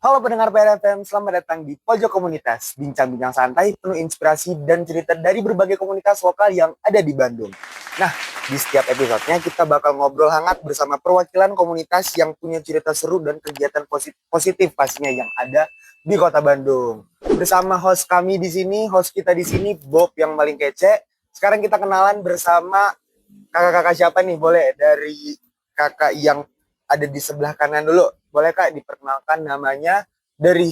Halo pendengar PRFM, selamat datang di Pojok Komunitas, bincang-bincang santai penuh inspirasi dan cerita dari berbagai komunitas lokal yang ada di Bandung. Nah, di setiap episodenya kita bakal ngobrol hangat bersama perwakilan komunitas yang punya cerita seru dan kegiatan positif pastinya yang ada di Kota Bandung. Bersama host kami di sini, host kita di sini Bob yang paling kece. Sekarang kita kenalan bersama kakak-kakak siapa nih? Boleh dari kakak yang ada di sebelah kanan dulu. Boleh Kak diperkenalkan namanya, dari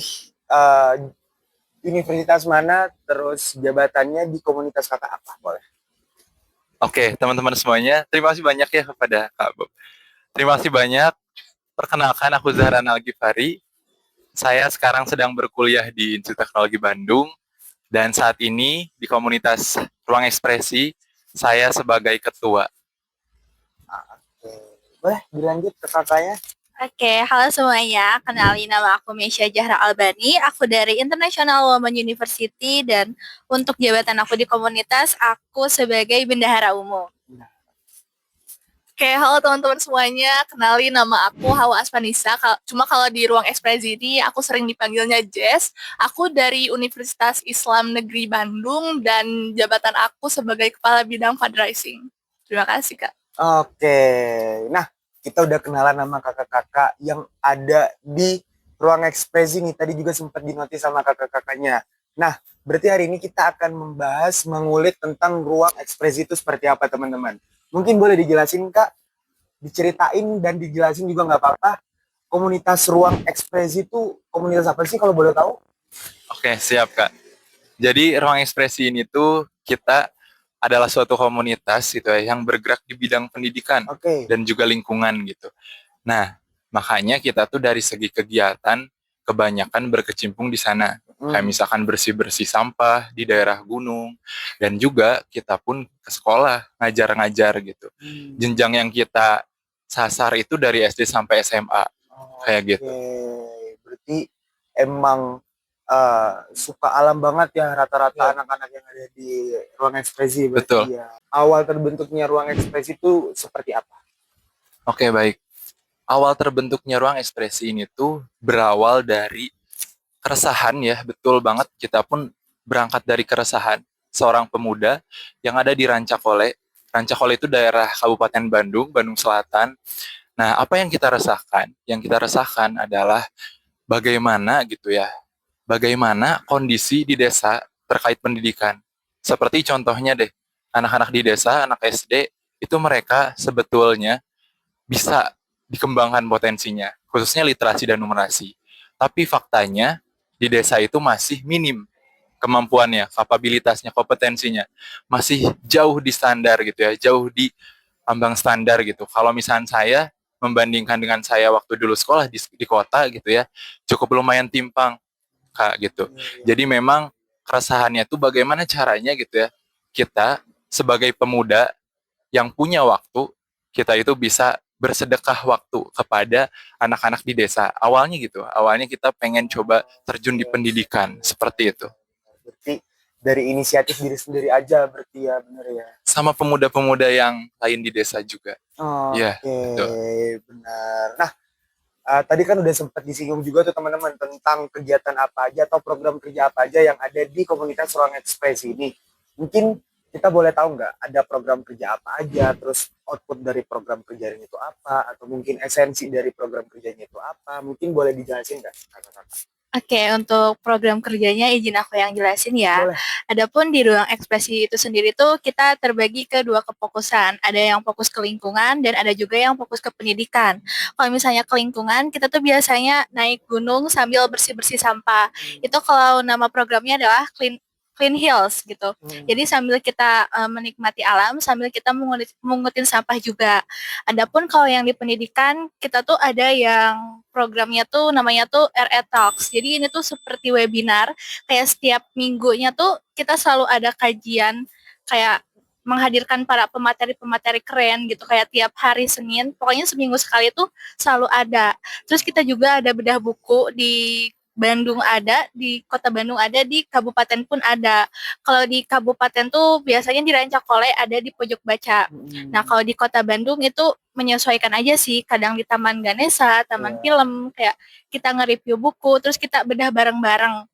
uh, universitas mana, terus jabatannya di komunitas Kakak apa? Boleh. Oke, teman-teman semuanya, terima kasih banyak ya kepada Kak Bob. Terima kasih banyak. Perkenalkan, aku Zahran Al-Ghifari. Saya sekarang sedang berkuliah di Institut Teknologi Bandung, dan saat ini di komunitas Ruang Ekspresi, saya sebagai ketua. Oke. Boleh dilanjut ke kakaknya? Oke, halo semuanya. Kenalin, nama aku Mesya Jahra Albani. Aku dari International Women University dan untuk jabatan aku di komunitas, aku sebagai bendahara umum. Oke, halo teman-teman semuanya. Kenalin, nama aku Hawa Aspanisa. Cuma kalau di ruang ekspresi ini aku sering dipanggilnya Jess. Aku dari Universitas Islam Negeri Bandung dan jabatan aku sebagai Kepala Bidang Fundraising. Terima kasih, Kak. Oke. Nah, kita udah kenalan sama kakak-kakak yang ada di ruang ekspresi nih. Tadi juga sempat dinotis sama kakak-kakaknya. Nah, berarti hari ini kita akan membahas, mengulik tentang ruang ekspresi itu seperti apa, teman-teman. Mungkin boleh dijelasin, Kak? Diceritain dan dijelasin juga nggak apa-apa. Komunitas ruang ekspresi itu komunitas apa sih kalau boleh tahu? Oke, siap Kak. Jadi Ruang Ekspresi ini tuh kita adalah suatu komunitas gitu ya, yang bergerak di bidang pendidikan dan juga lingkungan gitu. Nah, makanya kita tuh dari segi kegiatan kebanyakan berkecimpung di sana. Kayak misalkan bersih-bersih sampah di daerah gunung, dan juga kita pun ke sekolah ngajar-ngajar gitu. Jenjang yang kita sasar itu dari SD sampai SMA kayak gitu. Berarti emang suka alam banget ya rata-rata anak-anak yang ada di ruang ekspresi. Betul. Ya. Awal terbentuknya ruang ekspresi itu seperti apa? Oke, baik. Awal terbentuknya ruang ekspresi ini tuh berawal dari keresahan ya, betul banget. Kita pun berangkat dari keresahan seorang pemuda yang ada di Rancakole. Rancakole itu daerah Kabupaten Bandung, Bandung Selatan. Nah, apa yang kita resahkan? Yang kita resahkan adalah bagaimana gitu ya, bagaimana kondisi di desa terkait pendidikan. Seperti contohnya deh, anak-anak di desa, anak SD, itu mereka sebetulnya bisa dikembangkan potensinya, khususnya literasi dan numerasi. Tapi faktanya di desa itu masih minim kemampuannya, kapabilitasnya, kompetensinya. Masih jauh di standar gitu ya, jauh di ambang standar gitu. Kalau misalnya saya membandingkan dengan saya waktu dulu sekolah di kota gitu ya, cukup lumayan timpang Kak gitu. Jadi memang keresahannya tuh bagaimana caranya gitu ya, kita sebagai pemuda yang punya waktu, kita itu bisa bersedekah waktu kepada anak-anak di desa. Awalnya gitu, awalnya kita pengen coba terjun di pendidikan, seperti itu. Berarti dari inisiatif diri sendiri aja berarti ya, bener ya? Sama pemuda-pemuda yang lain di desa juga. Iya, betul. Benar. Nah, tadi kan udah sempat disinggung juga tuh teman-teman tentang kegiatan apa aja atau program kerja apa aja yang ada di komunitas ruang ekspresi ini. Mungkin kita boleh tahu nggak ada program kerja apa aja, terus output dari program kerjanya itu apa, atau mungkin esensi dari program kerjanya itu apa? Mungkin boleh dijelasin nggak, kakak-kakak? Oke, untuk program kerjanya izin aku yang jelasin ya. Boleh. Adapun di ruang ekspresi itu sendiri tuh kita terbagi ke dua kefokusan. Ada yang fokus ke lingkungan dan ada juga yang fokus ke pendidikan. Kalau misalnya ke lingkungan, kita tuh biasanya naik gunung sambil bersih-bersih sampah. Itu kalau nama programnya adalah Clean Hills gitu. Jadi sambil kita menikmati alam, sambil kita mengutin sampah juga. Adapun kalau yang di pendidikan, kita tuh ada yang programnya tuh namanya tuh RE Talks. Jadi ini tuh seperti webinar, kayak setiap minggunya tuh kita selalu ada kajian, kayak menghadirkan para pemateri-pemateri keren gitu, kayak tiap hari Senin, pokoknya seminggu sekali tuh selalu ada. Terus kita juga ada bedah buku di Bandung ada, di kota Bandung ada, di kabupaten pun ada. Kalau di kabupaten tuh biasanya di Rancakole ada di pojok baca. Nah, kalau di kota Bandung itu menyesuaikan aja sih, kadang di Taman Ganesa, Taman Iya. Film, kayak kita nge-review buku, terus kita bedah bareng-bareng.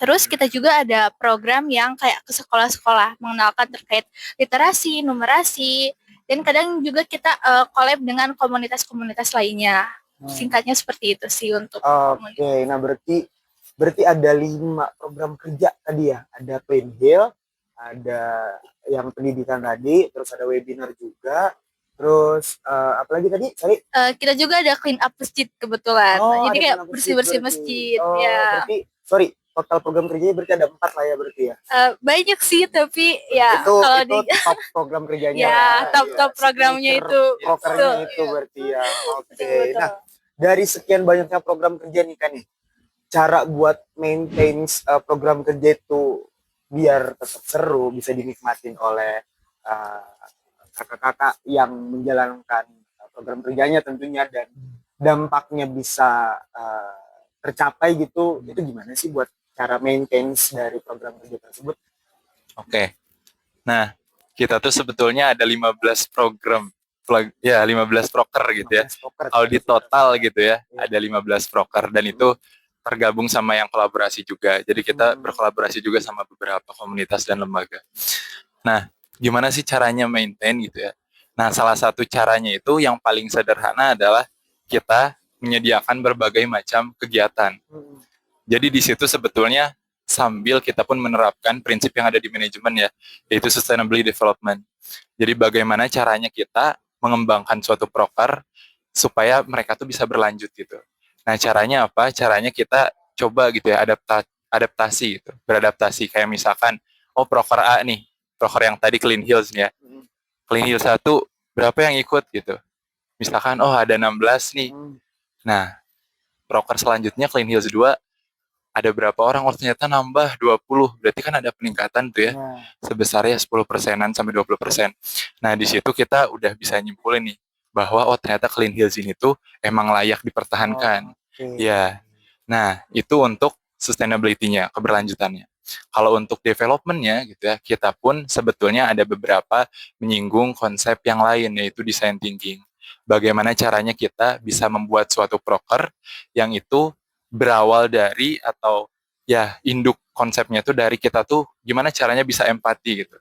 Terus kita juga ada program yang kayak ke sekolah-sekolah, mengenalkan terkait literasi, numerasi, dan kadang juga kita collab dengan komunitas-komunitas lainnya. Singkatnya seperti itu sih untuk komunitas. Oke, nah berarti ada 5 program kerja tadi ya. Ada Clean Hill, ada yang pendidikan tadi, terus ada webinar juga, terus apa lagi tadi? Sorry. Kita juga ada clean up masjid kebetulan. Oh, Jadi ada kayak clean up bersih-bersih berarti. masjid. Oh, Ya. berarti sorry, total program kerjanya berarti ada 4 lah ya berarti ya. Banyak sih, tapi ya Itu kalau itu di top program kerjanya ya lah. top-top Iya, programnya signature itu. prokernya Betul. itu berarti ya. Oke. Betul. Nah, dari sekian banyaknya program kerja nih kan nih, cara buat maintain program kerja itu biar tetap seru, bisa dinikmatin oleh uh, kakak-kakak yang menjalankan program kerjanya tentunya, dan dampaknya bisa tercapai gitu, itu gimana sih buat cara maintain dari program kerja tersebut? Oke. Nah, kita tuh sebetulnya ada 15 program. Ya, 15 proker gitu ya. 15 proker. Kalau di total gitu ya, Iya. ada 15 proker. Dan itu tergabung sama yang kolaborasi juga. Jadi kita berkolaborasi juga sama beberapa komunitas dan lembaga. Nah, gimana sih caranya maintain gitu ya? Nah, salah satu caranya itu yang paling sederhana adalah kita menyediakan berbagai macam kegiatan. Jadi di situ sebetulnya sambil kita pun menerapkan prinsip yang ada di manajemen ya, yaitu sustainability development. Jadi bagaimana caranya kita mengembangkan suatu proker supaya mereka tuh bisa berlanjut gitu. Nah, caranya apa? Caranya kita coba gitu ya, adaptasi gitu, beradaptasi. Kayak misalkan, oh proker A nih, proker yang tadi Clean Hills nih ya. Clean Hills 1, berapa yang ikut gitu. Misalkan, oh ada 16 nih. Nah, proker selanjutnya Clean Hills 2, ada berapa orang, oh ternyata nambah 20, berarti kan ada peningkatan tuh ya, sebesarnya 10%-an sampai 20%. Nah, di situ kita udah bisa nyimpulin nih, bahwa oh ternyata Clean Hills ini tuh emang layak dipertahankan. Ya, nah itu untuk sustainability-nya, keberlanjutannya. Kalau untuk development-nya gitu ya, kita pun sebetulnya ada beberapa menyinggung konsep yang lain, yaitu design thinking. Bagaimana caranya kita bisa membuat suatu proker yang itu berawal dari, atau ya induk konsepnya tuh dari kita tuh gimana caranya bisa empati gitu.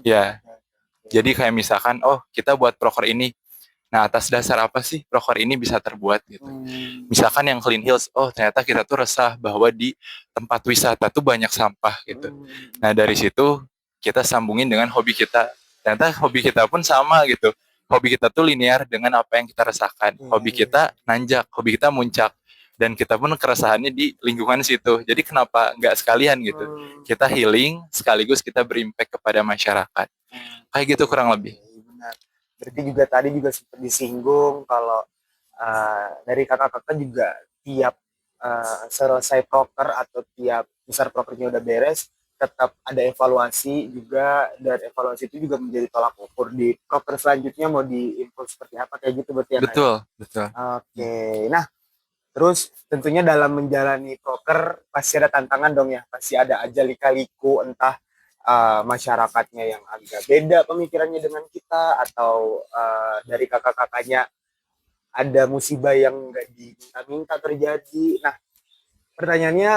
Ya, jadi kayak misalkan, oh kita buat proker ini, nah atas dasar apa sih proker ini bisa terbuat gitu. Misalkan yang Clean Hills, oh ternyata kita tuh resah bahwa di tempat wisata tuh banyak sampah gitu. Nah dari situ kita sambungin dengan hobi kita. Ternyata hobi kita pun sama gitu. Hobi kita tuh linear dengan apa yang kita rasakan. Hobi kita nanjak, hobi kita muncak. Dan kita pun keresahannya di lingkungan situ. Jadi kenapa nggak sekalian gitu. Kita healing, sekaligus kita berimpact kepada masyarakat. Kayak gitu kurang lebih. Benar. Berarti juga tadi juga sempat disinggung kalau dari kakak-kakak juga tiap selesai proker atau tiap besar prokernya udah beres, tetap ada evaluasi juga, dan evaluasi itu juga menjadi tolak ukur di proker selanjutnya mau diimprove seperti apa, kayak gitu berarti ya. Betul, betul. Oke. Nah, terus tentunya dalam menjalani proker pasti ada tantangan dong ya, pasti ada aja lika-liku, entah masyarakatnya yang agak beda pemikirannya dengan kita, atau dari kakak-kakaknya ada musibah yang nggak diminta-minta terjadi. Nah, pertanyaannya,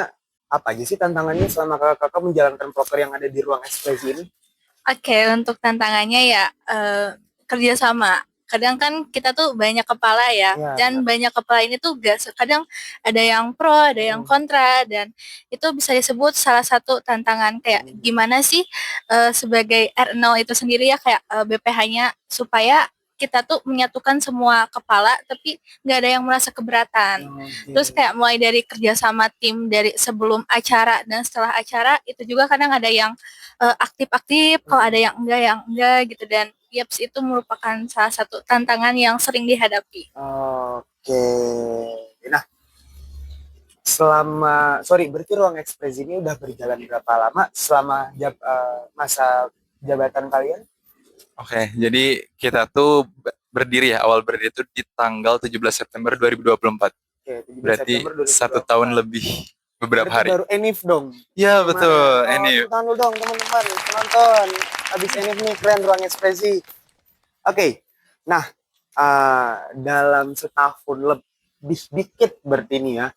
apa aja sih tantangannya selama kakak-kakak menjalankan proker yang ada di ruang ekspresi ini? Oke, untuk tantangannya ya kerjasama. Kadang kan kita tuh banyak kepala ya, dan banyak kepala ini tuh kadang ada yang pro, ada yang kontra, dan itu bisa disebut salah satu tantangan. Kayak gimana sih sebagai R0 itu sendiri ya, kayak BPH-nya, supaya kita tuh menyatukan semua kepala tapi nggak ada yang merasa keberatan. Terus kayak mulai dari kerjasama tim dari sebelum acara dan setelah acara, itu juga kadang ada yang aktif-aktif, kalau ada yang enggak gitu, dan YEPS itu merupakan salah satu tantangan yang sering dihadapi. Oke. Nah, berarti ruang ekspresi ini udah berjalan berapa lama selama masa jabatan kalian? Oke, jadi kita tuh berdiri ya, awal berdiri itu di tanggal 17 September 2024. Oke, 17 Berarti September 1 2024. tahun lebih beberapa Berarti hari. baru Enif dong. Ya Kemarin. betul, Oh, ini. tepuk tangan dulu dong teman-teman, penonton. Habis Enif nih keren ruang ekspresi. Oke. Nah, dalam setahun lebih dikit berarti ini ya,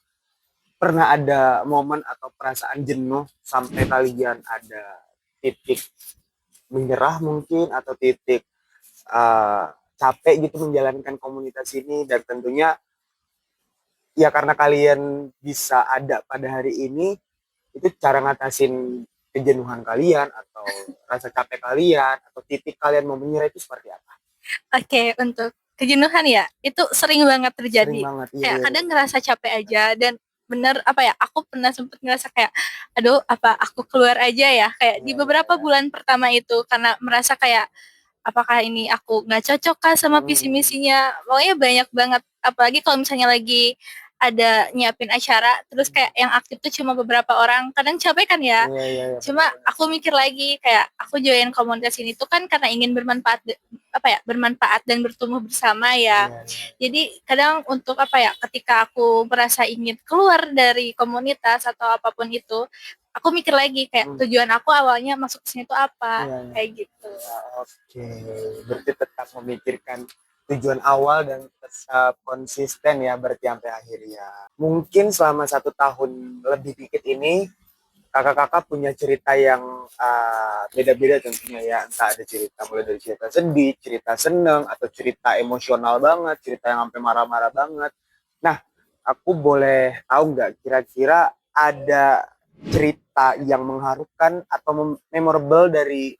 pernah ada momen atau perasaan jenuh sampai kalian ada titik menyerah mungkin atau titik capek gitu menjalankan komunitas ini, dan tentunya ya karena kalian bisa ada pada hari ini, itu cara ngatasin kejenuhan kalian atau rasa capek kalian atau titik kalian mau menyerah itu seperti apa? Oke, untuk kejenuhan ya, itu sering banget Sering terjadi. banget, iya, Kayak iya. kadang ngerasa capek aja dan bener apa ya, aku pernah sempet ngerasa kayak, aduh apa aku keluar aja ya, kayak di Iya, beberapa iya. bulan pertama itu karena merasa kayak apakah ini aku nggak cocok kah sama visi misinya, pokoknya banyak banget, apalagi kalau misalnya lagi ada nyiapin acara terus kayak yang aktif tuh cuma beberapa orang, kadang capek kan ya. Iya, iya, iya, Cuma benar-benar. aku mikir lagi kayak aku join komunitas ini tuh kan karena ingin bermanfaat, apa ya, bermanfaat dan bertumbuh bersama ya. Iya, iya. Jadi kadang untuk apa ya, ketika aku merasa ingin keluar dari komunitas atau apapun itu, aku mikir lagi kayak tujuan aku awalnya masuk ke sini tuh apa, Iya, iya. kayak gitu. Oke, berarti tetap memikirkan tujuan awal dan tetap konsisten ya berarti sampai akhir ya. Mungkin selama 1 tahun lebih dikit ini kakak-kakak punya cerita yang beda-beda tentunya ya. Entah ada cerita mulai dari cerita sedih, cerita seneng, atau cerita emosional banget, cerita yang sampai marah-marah banget. Nah, aku boleh tahu nggak kira-kira ada cerita yang mengharukan atau memorable dari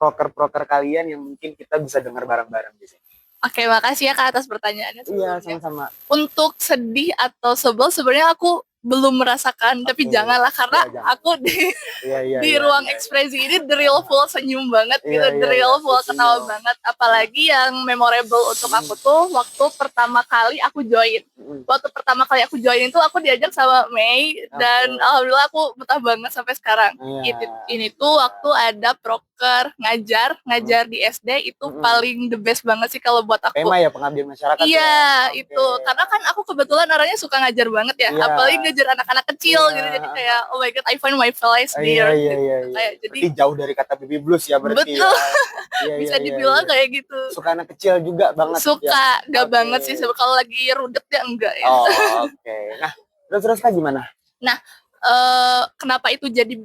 proker-proker kalian yang mungkin kita bisa dengar bareng-bareng di sini? Oke, makasih ya Kak atas pertanyaannya Iya, sebelumnya. sama-sama. Untuk sedih atau sebel sebenarnya aku belum merasakan, tapi Oke. janganlah karena Iya, jangan. aku di Iya, iya, di iya, ruang iya. ekspresi ini the real full senyum banget gitu, Iya, the iya, real iya, full ketawa senyum. banget. Apalagi yang memorable untuk aku tuh waktu pertama kali aku join. Waktu pertama kali aku join itu aku diajak sama Mei dan Oke. alhamdulillah aku betah banget sampai sekarang. Iya. Ini tuh waktu ada proker ngajar di SD itu paling the best banget sih kalau buat aku. PEMA ya, pengabdian masyarakat ya? Iya, Oke. itu. Karena kan aku kebetulan orangnya suka ngajar banget ya. Iya. Apalagi ngajar anak-anak kecil Iya. gitu. Jadi kayak, oh my God, I find my place Iya, there. iya, Gitu. iya, iya. Kayak, jadi Berarti jauh dari kata baby blues ya berarti betul. ya. Iya, Bisa iya, iya, dibilang iya. kayak gitu. Suka anak kecil juga banget ya? Suka, gak Oke. banget sih. Kalau lagi rudet ya enggak ya. Oh, oke. Nah, terus Kak gimana? Nah, kenapa itu jadi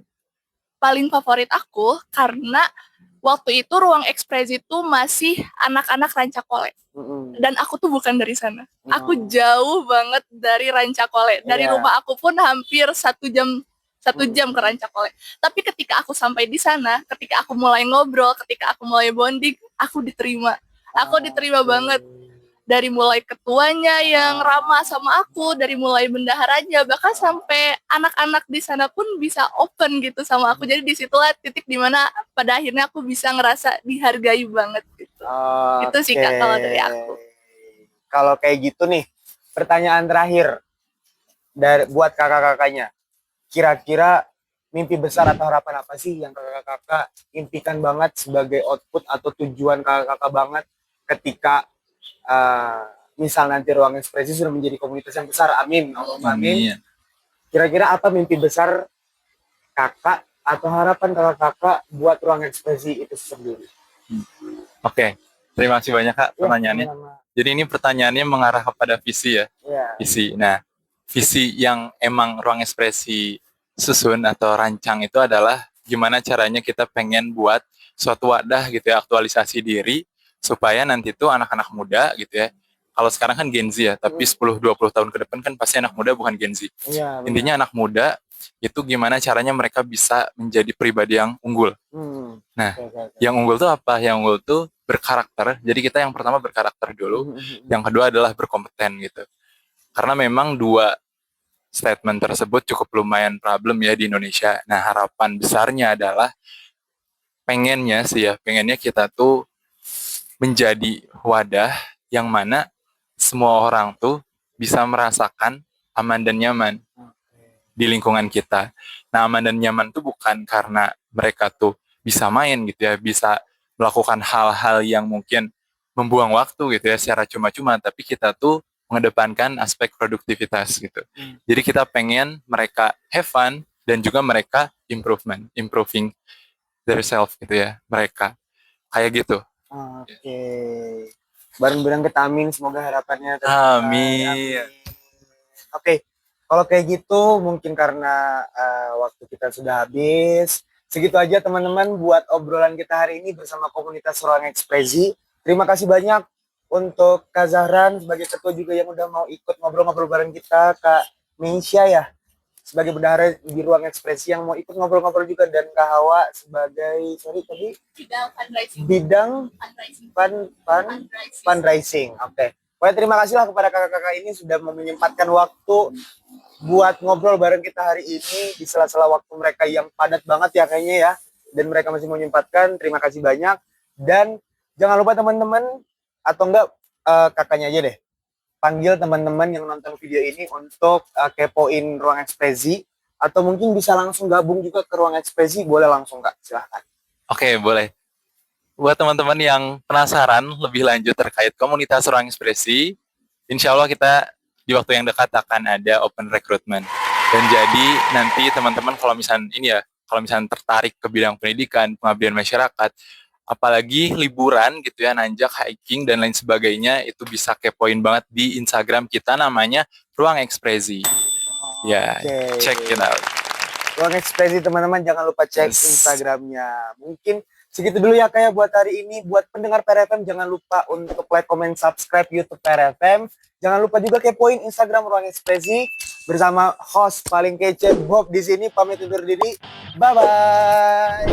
paling favorit aku? Karena waktu itu ruang ekspresi itu masih anak-anak Rancakole. Dan aku tuh bukan dari sana. Aku jauh banget dari Rancakole. Dari Iya. rumah aku pun hampir 1 jam ke Rancakole. Tapi ketika aku sampai di sana, ketika aku mulai ngobrol, ketika aku mulai bonding, aku diterima. Aku diterima banget. Dari mulai ketuanya yang ramah sama aku, dari mulai bendaharanya, bahkan sampai anak-anak di sana pun bisa open gitu sama aku. Jadi disitulah titik dimana pada akhirnya aku bisa ngerasa dihargai banget gitu. Itu sih Kak kalau dari aku. Kalau kayak gitu nih, pertanyaan terakhir buat kakak-kakaknya. Kira-kira mimpi besar atau harapan apa sih yang kakak-kakak impikan banget sebagai output atau tujuan kakak-kakak banget ketika misal nanti ruang ekspresi sudah menjadi komunitas yang besar, amin, Allahumma amin. Kira-kira apa mimpi besar kakak atau harapan kakak-kakak buat ruang ekspresi itu sendiri? Oke, terima kasih banyak Kak pertanyaannya. Jadi ini pertanyaannya mengarah kepada visi ya. Visi. Nah, visi yang emang ruang ekspresi susun atau rancang itu adalah gimana caranya kita pengen buat suatu wadah gitu ya, aktualisasi diri supaya nanti tuh anak-anak muda gitu ya. Kalau sekarang kan Gen Z ya, tapi 10-20 tahun ke depan kan pasti anak muda bukan Gen Z. Iya, intinya anak muda itu gimana caranya mereka bisa menjadi pribadi yang unggul. Nah, yang unggul tuh apa? Yang unggul tuh berkarakter. Jadi kita yang pertama berkarakter dulu, yang kedua adalah berkompeten gitu. Karena memang dua statement tersebut cukup lumayan problem ya di Indonesia. Nah, harapan besarnya adalah pengennya kita tuh menjadi wadah yang mana semua orang tuh bisa merasakan aman dan nyaman di lingkungan kita. Nah, aman dan nyaman tuh bukan karena mereka tuh bisa main gitu ya, bisa melakukan hal-hal yang mungkin membuang waktu gitu ya secara cuma-cuma, tapi kita tuh mengedepankan aspek produktivitas gitu. Jadi kita pengen mereka have fun dan juga mereka improving themselves gitu ya, mereka kayak gitu. Oke. Bareng-bareng kita amin, semoga harapannya tercapai. Amin. Oke, kalau kayak gitu mungkin karena waktu kita sudah habis. Segitu aja teman-teman buat obrolan kita hari ini bersama komunitas Ruang Ekspresi. Terima kasih banyak untuk Kak Zahran sebagai ketua juga yang udah mau ikut ngobrol-ngobrol bareng kita, Kak Meisha ya sebagai bendahara di Ruang Ekspresi yang mau ikut ngobrol-ngobrol juga, dan Kak Hawa sebagai Bidang fundraising. bidang fundraising. Oke. Pokoknya terima kasih lah kepada kakak-kakak ini sudah mau menyempatkan waktu buat ngobrol bareng kita hari ini di sela-sela waktu mereka yang padat banget ya kayaknya ya. Dan mereka masih mau menyempatkan. Terima kasih banyak. Dan jangan lupa teman-teman, atau enggak kakaknya aja deh, panggil teman-teman yang nonton video ini untuk kepoin Ruang Ekspresi, atau mungkin bisa langsung gabung juga ke Ruang Ekspresi, boleh langsung Kak, silahkan. Oke, boleh. Buat teman-teman yang penasaran lebih lanjut terkait komunitas Ruang Ekspresi, insya Allah kita di waktu yang dekat akan ada open recruitment. Dan jadi nanti teman-teman kalau misalnya tertarik ke bidang pendidikan, pengabdian masyarakat, apalagi liburan gitu ya, nanjak, hiking dan lain sebagainya, itu bisa kepoin banget di Instagram kita namanya Ruang Ekspresi. Ya, check it out. Ruang Ekspresi teman-teman, jangan lupa cek Instagramnya. Mungkin segitu dulu ya kayak buat hari ini. Buat pendengar PRFM jangan lupa untuk like, comment, subscribe YouTube PRFM. Jangan lupa juga kepoin Instagram Ruang Ekspresi bersama host paling kece Bob di sini, pamit undur diri. Bye bye.